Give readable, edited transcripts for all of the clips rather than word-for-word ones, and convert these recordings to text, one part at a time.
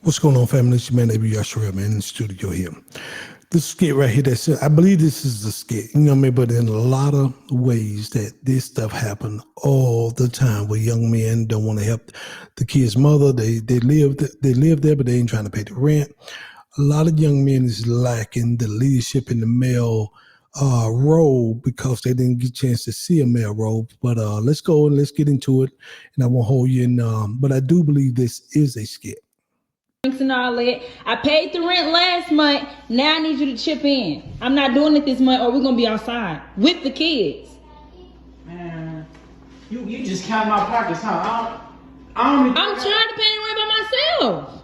What's going on, family? It's your man, A.B. Yashua, man, in the studio here. This skit right here, I believe this is the skit, you know what I mean? But in a lot of ways that this stuff happen all the time where young men don't want to help the kid's mother. They live there, but they ain't trying to pay the rent. A lot of young men is lacking the leadership in the male role because they didn't get a chance to see a male role. But let's go and let's get into it. And I won't hold you in, but I do believe this is a skit. And all that. I paid the rent last month. Now I need you to chip in. I'm not doing it this month, or we're gonna be outside with the kids. Man, you just count my pockets, huh? I'm trying to pay the rent by myself.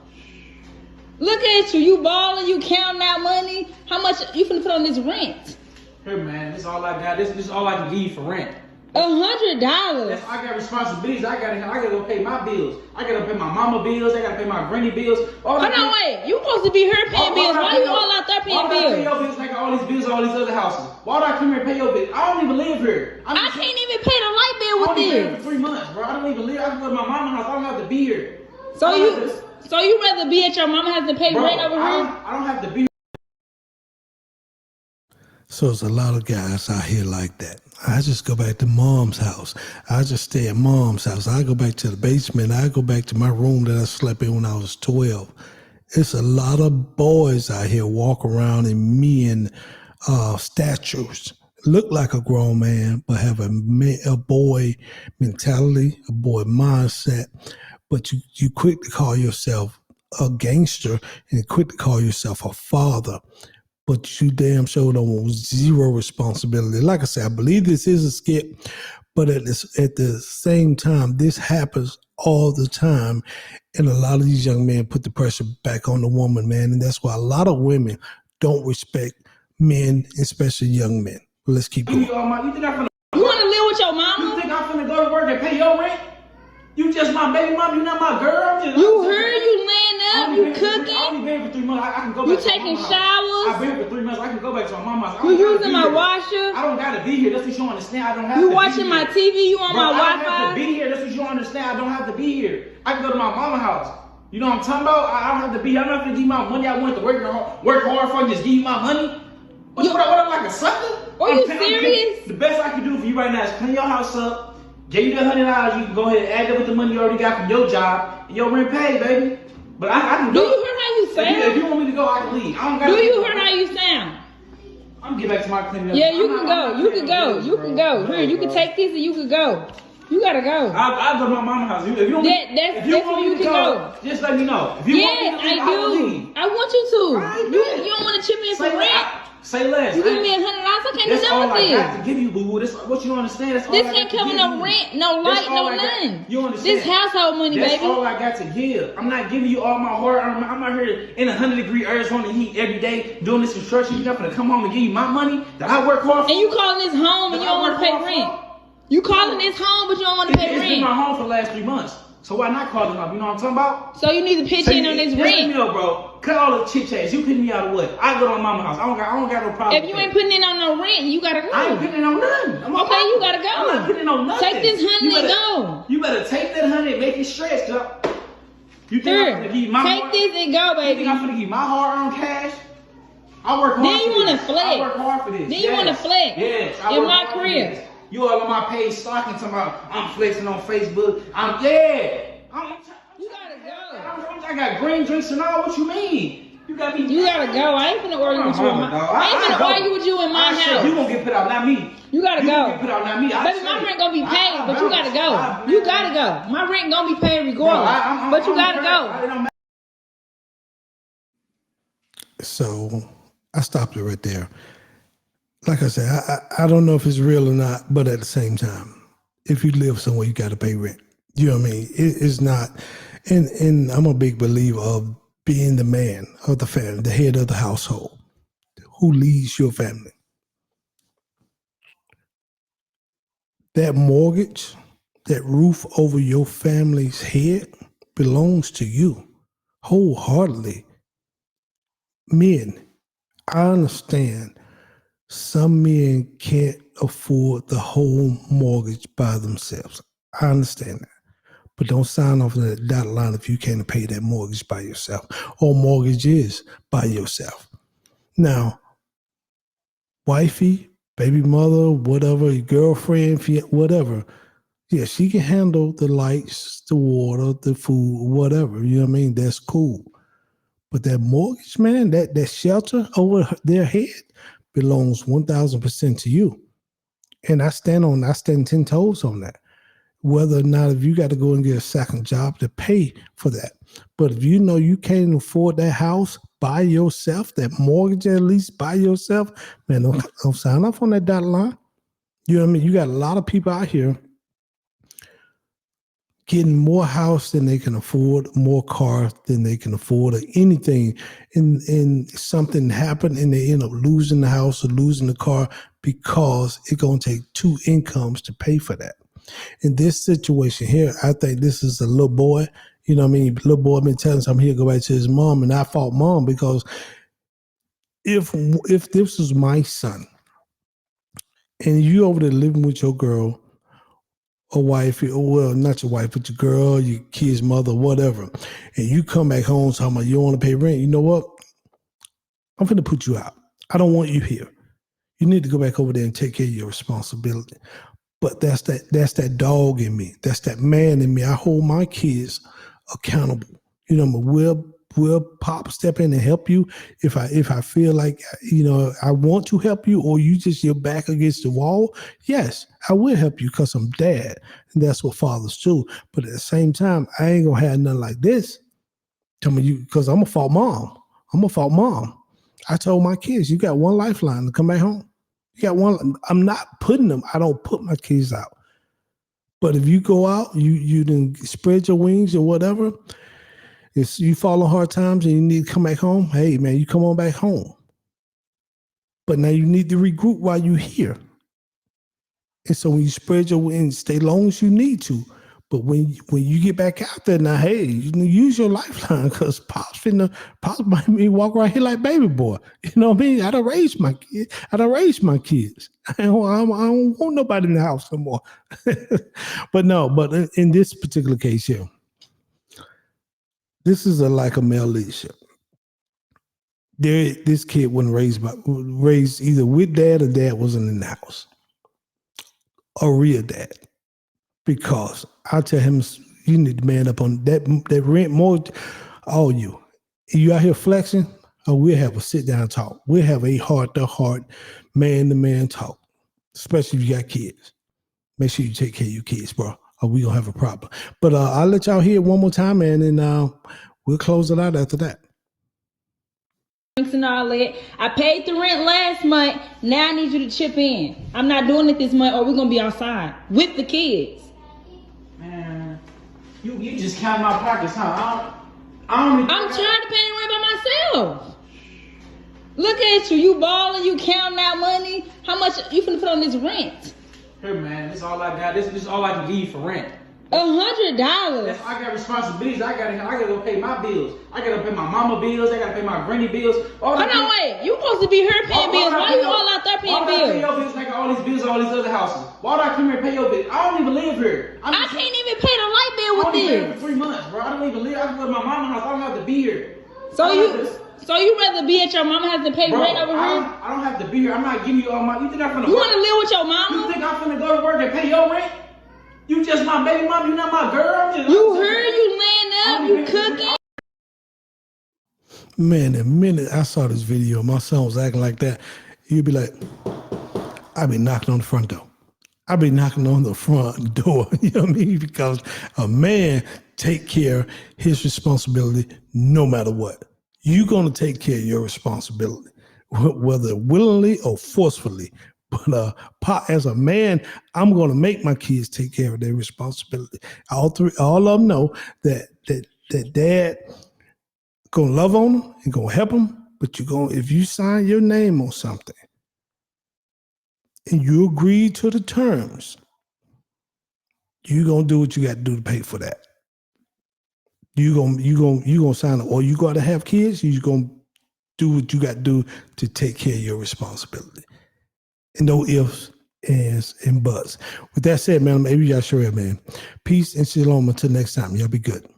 Look at you. You balling. You counting out money. How much you finna put on this rent? Here, man. This is all I got. This is all I can give you for rent. $100. I got responsibilities. I gotta go pay my bills. I gotta pay my mama bills. I gotta pay my granny bills. Hold on, wait. You supposed to be here paying bills. Why you all out there paying bills? Why do I pay your bills? I got all these bills at all these other houses. Why do I come here and pay your bills? I don't even live here. I can't even pay the light bill with this. I only this. been here for 3 months, bro. I don't even live. I can go to my mama's house. I don't have to be here. So you rather be at your mama has to pay rent over here? I don't have to be. So there's a lot of guys out here like that. I just go back to mom's house. I just stay at mom's house. I go back to the basement. I go back to my room that I slept in when I was 12. It's a lot of boys out here walk around in men statues. Look like a grown man, but have a boy mentality, a boy mindset. But you quick to call yourself a gangster and quick to call yourself a father. But you damn sure don't want zero responsibility. Like I said, I believe this is a skit, but at the same time, this happens all the time. And a lot of these young men put the pressure back on the woman, man. And that's why a lot of women don't respect men, especially young men. Let's keep going. You think I'm finna? You want to live with your mama? You think I'm finna go to work and pay your rent? You just my baby mama. You not my girl. You heard you laying up. You cooking. I only been here for 3 months. I can go back. You to taking my mama's showers. I've been here for 3 months. I can go back to my mama's house. You using my washer. I don't gotta be here. That's what you don't understand. I don't have you to watching be my here. TV. You on Bro, my Wi-Fi. I don't have to be here. That's what you don't understand. I don't have to be here. I can go to my mama's house. You know what I'm talking about? I don't have to be here. I'm not gonna give you my money. I want to work hard for. Just give you my money. What I'm like a sucker? Are you serious? The best I can do for you right now is clean your house up. Give you the $100. You can go ahead and add that with the money you already got from your job and your rent paid, baby. But I can do go. You heard how you sound? If you want me to go, I can leave. I don't got. Do you heard how you sound? I'm gonna get back to my cleaning up. Yeah, you can go. You can go. You can go. Here, you can take this and you can go. You gotta go. I'll go to my mama's house. If you want that's where you can go. Just let me know. If you want me to leave, I do. I want you to. You don't want to chip in for rent. Say less. You give me $100. I can't do nothing with this. That's all I got to give you, boo boo. This what you don't understand. That's all this I can't got cover to no give rent, no light, no nothing. You understand? This household money, that's baby. That's all I got to give. I'm not giving you all my heart. I'm out here in 100-degree Arizona heat every day doing this construction. You're not gonna come home and give you my money that I work hard for. And you calling this home and you don't want to pay rent. You calling this home but you don't want to pay rent. It's been my home for the last 3 months. So why not call them up? You know what I'm talking about? So you need to pitch in on this rent. Let me know, bro. Cut all the chit chats. You putting me out of what? I go to my mama's house. I don't got no problem. If you ain't putting in on no rent, you gotta go. I ain't putting in on nothing. Okay, you gotta go. I'm not putting in on nothing. Take this $100 and go. You better take that $100 and make it stretch, up. You think Here, I'm gonna give you my take this and go, baby. You think I'm gonna give you my hard-earned cash? I work hard. Then you wanna flex. I work hard for this. Then you wanna flex. Yes. In my crib. You all on my page stalking talking about I'm flexing on Facebook. You gotta go. I got green drinks and all. What you mean? You gotta go. I ain't finna argue with you in my house. You gonna get put out, not me. You gotta go. Gonna get put out, not me. Baby, my rent gonna be paid, but you gotta go. You gotta go. My rent gonna be paid regardless. But you gotta go. So I stopped it right there. Like I said, I don't know if it's real or not, but at the same time, if you live somewhere, you got to pay rent. You know what I mean? It's not, and I'm a big believer of being the man of the family, the head of the household, who leads your family. That mortgage, that roof over your family's head belongs to you wholeheartedly. Men, I understand some men can't afford the whole mortgage by themselves. I understand that. But don't sign off on that dotted line if you can't pay that mortgage by yourself or mortgages by yourself. Now, wifey, baby mother, whatever, girlfriend, whatever, yeah, she can handle the lights, the water, the food, whatever. You know what I mean? That's cool. But that mortgage, man, that shelter over their head belongs 1,000% to you. And I stand 10 toes on that. Whether or not if you got to go and get a second job to pay for that. But if you know you can't afford that house by yourself, that mortgage at least by yourself, man, don't sign up on that dotted line. You know what I mean? You got a lot of people out here getting more house than they can afford, more car than they can afford, or anything. And something happened and they end up losing the house or losing the car because it's going to take two incomes to pay for that. In this situation here, I think this is a little boy. You know what I mean? Little boy been telling us I'm here to go back to his mom, and I fought mom because if this was my son and you over there living with your girl or wife, or well, not your wife, but your girl, your kid's mother, whatever, and you come back home talking about you don't want to pay rent, you know what? I'm going to put you out. I don't want you here. You need to go back over there and take care of your responsibility. But that's that dog in me. That's that man in me. I hold my kids accountable. You know, we'll pop step in and help you if I feel like, you know, I want to help you or you just your back against the wall. Yes, I will help you because I'm dad. And that's what fathers do. But at the same time, I ain't gonna have nothing like this. Tell me you because I'm a fault mom. I told my kids, you got one lifeline to come back home. You got one. I'm not putting them. I don't put my kids out. But if you go out, you didn't spread your wings or whatever. If you fall on hard times and you need to come back home, hey man, you come on back home. But now you need to regroup while you're here. And so when you spread your wings, stay long as you need to. But when you get back out there now, hey, you can use your lifeline because Pops might be walk around here like baby boy. You know what I mean? I done raised my kids. I don't want nobody in the house no more. But in this particular case here, this is like a male leadership. This kid wasn't raised either with dad or dad wasn't in the house. A real dad. Because I tell him, you need to man up on that rent mortgage. All you out here flexing, or we'll have a sit down talk. We'll have a heart to heart, man to man talk. Especially if you got kids. Make sure you take care of your kids, bro, or we gonna have a problem. But I'll let y'all hear it one more time, man, and we'll close it out after that. And all that. I paid the rent last month. Now I need you to chip in. I'm not doing it this month, or we're gonna be outside with the kids. Man, you just count my pockets, huh? I'm trying to pay the rent by myself. Look at you. You balling. You counting out money. How much you finna put on this rent? Here, man. This is all I got. This is all I can give you for rent. $100. I got responsibilities. I gotta go pay my bills. I gotta pay my mama bills. I gotta pay my granny bills. Hold on, wait. You supposed to be here paying bills. Why you all out there paying bills? Pay your bills like all these bills, all these other houses. Why do I come here and pay your bills? I don't even live here. I can't even pay the light bill with this. I only this. been here for 3 months, bro. I don't even live. I can go to my mama's house. I don't have to be here. So you rather be at your mama has to pay rent over here? I don't have to be here. I'm not giving you all my. You think I'm finna? You want to live with your mama? You think I'm finna go to work and pay your rent? You just my baby mom. You not my girl. You heard you laying up. You cooking. Man, the minute I saw this video, my son was acting like that. You'd be like, I be knocking on the front door. I be knocking on the front door. You know what I mean? Because a man take care of his responsibility no matter what. You're going to take care of your responsibility, whether willingly or forcefully. But as a man, I'm going to make my kids take care of their responsibility. All of them know that dad going to love on them and going to help them. But if you sign your name on something and you agree to the terms, you're going to do what you got to do to pay for that. You gonna sign up, or you got to have kids. You're going to do what you got to do to take care of your responsibility. And no ifs, ands, and buts. With that said, man, maybe y'all sure, man. Peace and shalom until next time. Y'all be good.